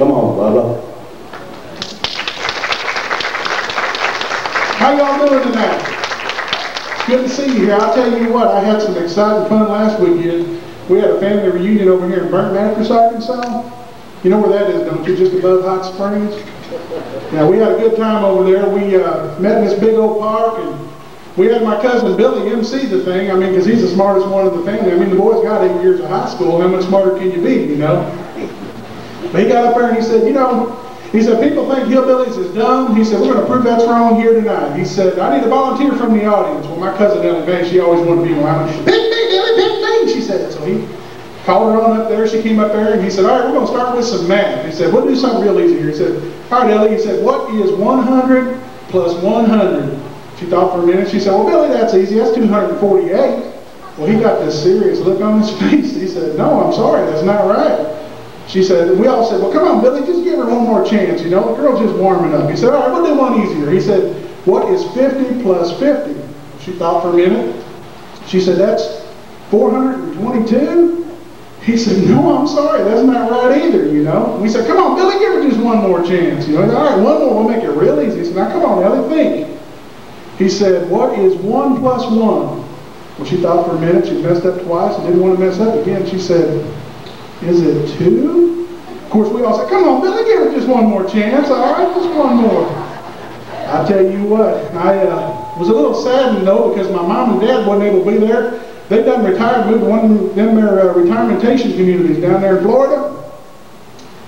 Come on, Bubba. How y'all doing tonight? Good to see you here. I'll tell you what, I had some exciting fun last weekend. We had a family reunion over here in Burnt Mattress, Arkansas. You know where that is, don't you? Just above Hot Springs. Now, we had a good time over there. We met in this big old park, and we had my cousin Billy MC the thing. I mean, because he's the smartest one of the family. I mean, the boy's got 8 years of high school. How much smarter can you be, you know? But he got up there and he said, you know, he said, people think hillbillies is dumb. He said, we're going to prove that's wrong here tonight. He said, I need a volunteer from the audience. Well, my cousin Ellen Van, she always wanted to be around. Pick me, Billy, pick me, she said. So he called her on up there. She came up there and he said, all right, we're going to start with some math. He said, we'll do something real easy here. He said, all right, Ellie, he said, what is 100 plus 100? She thought for a minute. She said, well, Billy, that's easy. That's 248. Well, he got this serious look on his face. He said, no, I'm sorry, that's not right. She said, and we all said, well, come on, Billy, just give her one more chance. You know, the girl's just warming up. He said, all right, we'll do one easier. He said, what is 50 plus 50? She thought for a minute. She said, that's 422? He said, no, I'm sorry, that's not right either, you know. We said, come on, Billy, give her just one more chance. You know, all right, one more, we'll make it real easy. He said, now come on, Ellie, think. He said, what is 1 plus 1? Well, she thought for a minute. She messed up twice and didn't want to mess up again. She said, is it 2? Of course, we all said, come on, Billy, give her just one more chance. All right, just one more. I tell you what, I was a little saddened, though, because my mom and dad wasn't able to be there. They've done retired, moved to one of their retirementation communities down there in Florida.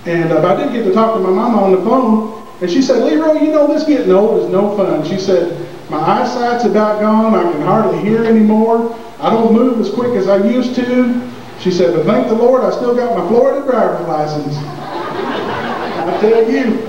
And I did get to talk to my mama on the phone, and she said, Leroy, you know, this getting old is no fun. She said, my eyesight's about gone. I can hardly hear anymore. I don't move as quick as I used to. She said, but thank the Lord, I still got my Florida driver's license. I tell you,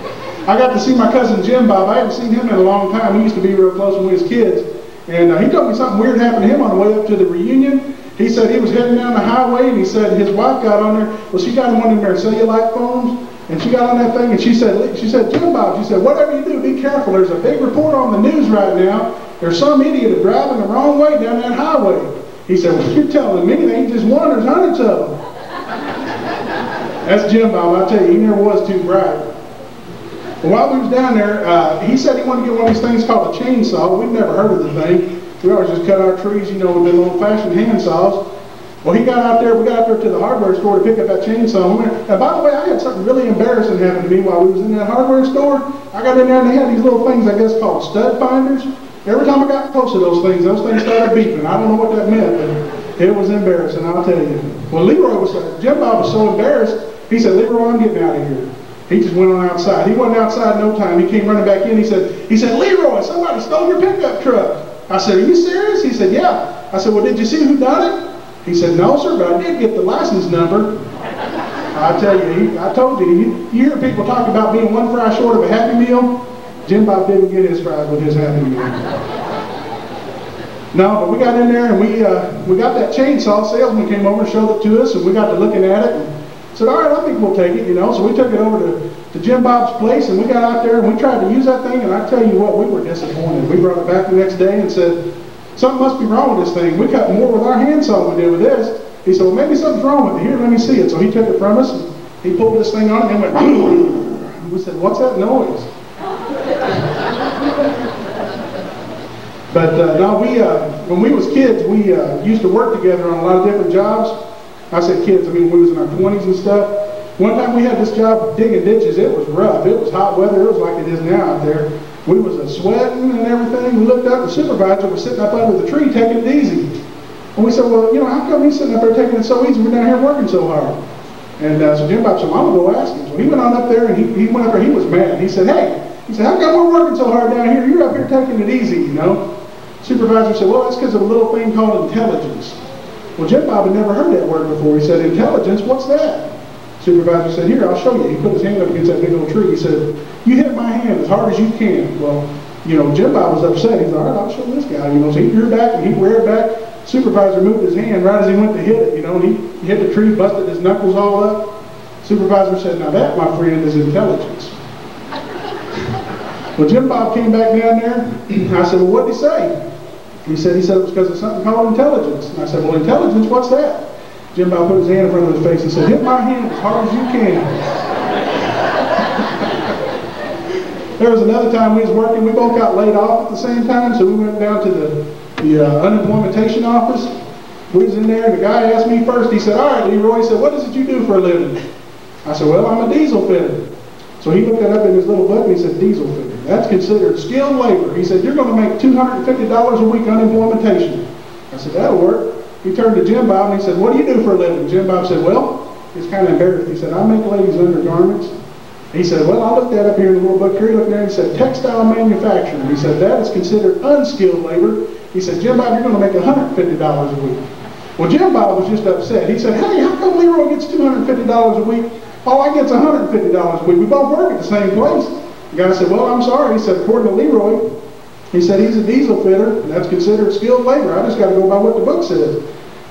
I got to see my cousin Jim Bob. I haven't seen him in a long time. We used to be real close when we was kids. And he told me something weird happened to him on the way up to the reunion. He said he was heading down the highway, and he said his wife got on there. Well, she got him one of their cellulite phones, and she got on that thing, and she said, Jim Bob, she said, whatever you do, be careful. There's a big report on the news right now. There's some idiot driving the wrong way down that highway. He said, well, you're telling me they ain't just one, there's hundreds of them. That's Jim Bob, I tell you, he never was too bright. Well, while we was down there, he said he wanted to get one of these things called a chainsaw. We'd never heard of the thing. We always just cut our trees, you know, with them old-fashioned hand saws. Well, he got out there, we got out there to the hardware store to pick up that chainsaw. And by the way, I had something really embarrassing happen to me while we was in that hardware store. I got in there and they had these little things, I guess, called stud finders. Every time I got close to those things started beeping. I don't know what that meant, but it was embarrassing, I'll tell you. Well, Jim Bob was so embarrassed, he said, Leroy, I'm getting out of here. He just went on outside. He wasn't outside no time. He came running back in. He said, Leroy, somebody stole your pickup truck. I said, are you serious? He said, yeah. I said, well, did you see who done it? He said, no, sir, but I did get the license number. I tell you, I told you, you hear people talk about being one fry short of a Happy Meal. Jim Bob didn't get his fries with his Happy Meal. No, but we got in there and we got that chainsaw. Salesman came over and showed it to us, and we got to looking at it and said, all right, I think we'll take it, you know. So we took it over to Jim Bob's place, and we got out there and we tried to use that thing, and I tell you what, we were disappointed. We brought it back the next day and said, something must be wrong with this thing. We cut more with our handsaw than we did with this. He said, well, maybe something's wrong with it. Here, let me see it. So he took it from us, and he pulled this thing on it and went, and we said, what's that noise? But no, when we was kids, we used to work together on a lot of different jobs. I said kids, I mean we was in our 20s and stuff. One time we had this job digging ditches. It was rough. It was hot weather. It was like it is now out there. We was sweating and everything. We looked up, the supervisor was sitting up under the tree taking it easy. And we said, well, you know, how come he's sitting up there taking it so easy? We're down here working so hard. And so Jim Bob said, well, I'm going to go ask him. So he went on up there and he went up there. He was mad. He said, hey, how come we're working so hard down here? You're up here taking it easy, you know. Supervisor said, well, that's because of a little thing called intelligence. Well, Jim Bob had never heard that word before. He said, intelligence, what's that? Supervisor said, here, I'll show you. He put his hand up against that big old tree. He said, you hit my hand as hard as you can. Well, you know, Jim Bob was upset. He said, all right, I'll show this guy. You know, so he reared back and he reared back. Supervisor moved his hand right as he went to hit it, you know, and he hit the tree, busted his knuckles all up. Supervisor said, now that, my friend, is intelligence. Well, Jim Bob came back down there. I said, well, what did he say? He said it was because of something called intelligence. And I said, well, intelligence, what's that? Jim Bob put his hand in front of his face and said, hit my hand as hard as you can. There was another time we was working, we both got laid off at the same time, so we went down to the unemploymentation office. We was in there, and the guy asked me first, he said, all right, Leroy, he said, what is it you do for a living? I said, well, I'm a diesel fitter. So he looked that up in his little book, and he said, diesel fitter. That's considered skilled labor. He said, you're going to make $250 a week unimplementation. I said, that'll work. He turned to Jim Bob, and he said, what do you do for a living? Jim Bob said, well, he's kind of embarrassed. He said, I make ladies' undergarments. He said, well, I looked that up here in the little book here. He looked there and he said, textile manufacturing. He said, that is considered unskilled labor. He said, Jim Bob, you're going to make $150 a week. Well, Jim Bob was just upset. He said, hey, how come Leroy gets $250 a week? All I get's $150 a week. We both work at the same place. The guy said, well, I'm sorry. He said, according to Leroy, he said, he's a diesel fitter, and that's considered skilled labor. I just got to go by what the book says.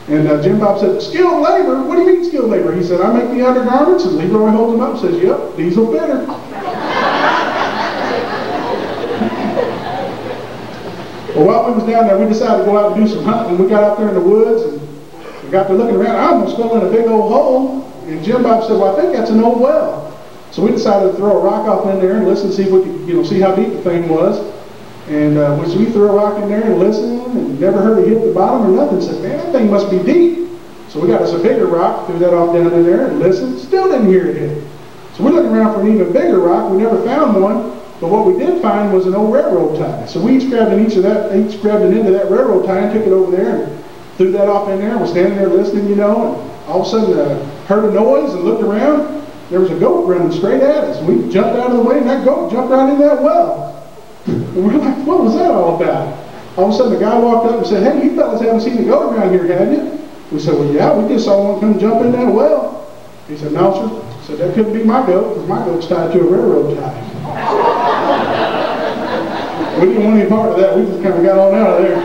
And Jim Bob said, skilled labor? What do you mean skilled labor? He said, I make the undergarments. And Leroy holds them up and says, yep, diesel fitter. Well, while we was down there, we decided to go out and do some hunting. We got out there in the woods, and we got to looking around. I almost fell in a big old hole. And Jim Bob said, well, I think that's an old well. So we decided to throw a rock off in there and listen, see if we could, see how deep the thing was. And so we threw a rock in there and listened, and never heard it hit the bottom or nothing. Said, man, that thing must be deep. So we got us a bigger rock, threw that off down in there and listened. Still didn't hear it hit. So we're looking around for an even bigger rock. We never found one. But what we did find was an old railroad tie. So we each grabbed an end of that railroad tie and took it over there and threw that off in there. And we're standing there listening, and all of a sudden heard a noise and looked around. There was a goat running straight at us. We jumped out of the way, and that goat jumped right in that well. And we're like, what was that all about? All of a sudden, the guy walked up and said, hey, you fellas haven't seen a goat around here, have you? We said, well, yeah, we just saw one come jump in that well. He said, no, sir. He said, that couldn't be my goat, because my goat's tied to a railroad tie. We didn't want any part of that. We just kind of got on out of there.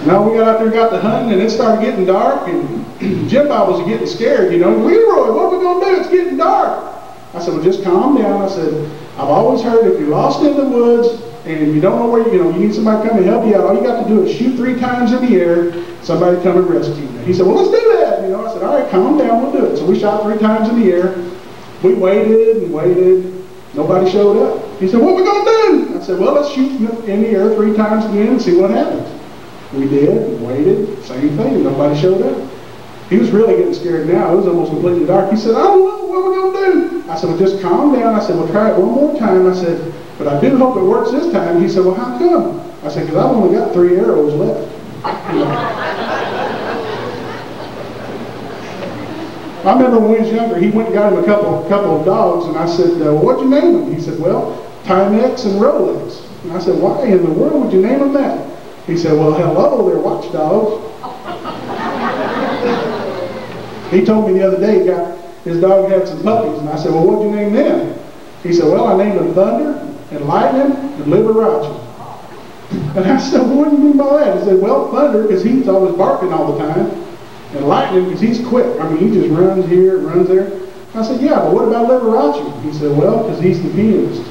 Now we got out there and got to hunting, and it started getting dark, and Jim Bob was getting scared, Leroy, what are we going to do? It's getting dark. I said, well, just calm down. I said, I've always heard if you're lost in the woods and you don't know where you need somebody to come and help you out, all you got to do is shoot 3 times in the air, somebody come and rescue you. He said, well, let's do that. I said, all right, calm down, we'll do it. So we shot 3 times in the air. We waited and waited. Nobody showed up. He said, what are we going to do? I said, well, let's shoot in the air 3 times again and see what happens. We did and waited, same thing, nobody showed up. He was really getting scared now. It was almost completely dark. He said, I don't know, what are we going to do? I said, well, just calm down. I said, we'll try it one more time. I said, but I do hope it works this time. He said, well, how come? I said, because I've only got 3 arrows left. I remember when he was younger, he went and got him a couple of dogs, and I said, well, what'd you name them? He said, well, Timex and Rolex. And I said, why in the world would you name them that? He said, well, hello, they're watchdogs. He told me the other day his dog had some puppies, and I said, well, what'd you name them? He said, well, I named them Thunder and Lightning and Liberace. And I said, well, what do you mean by that? He said, well, Thunder, because he's always barking all the time, and Lightning, because he's quick. I mean, he just runs here, runs there. I said, yeah, but what about Liberace? He said, well, because he's the pianist.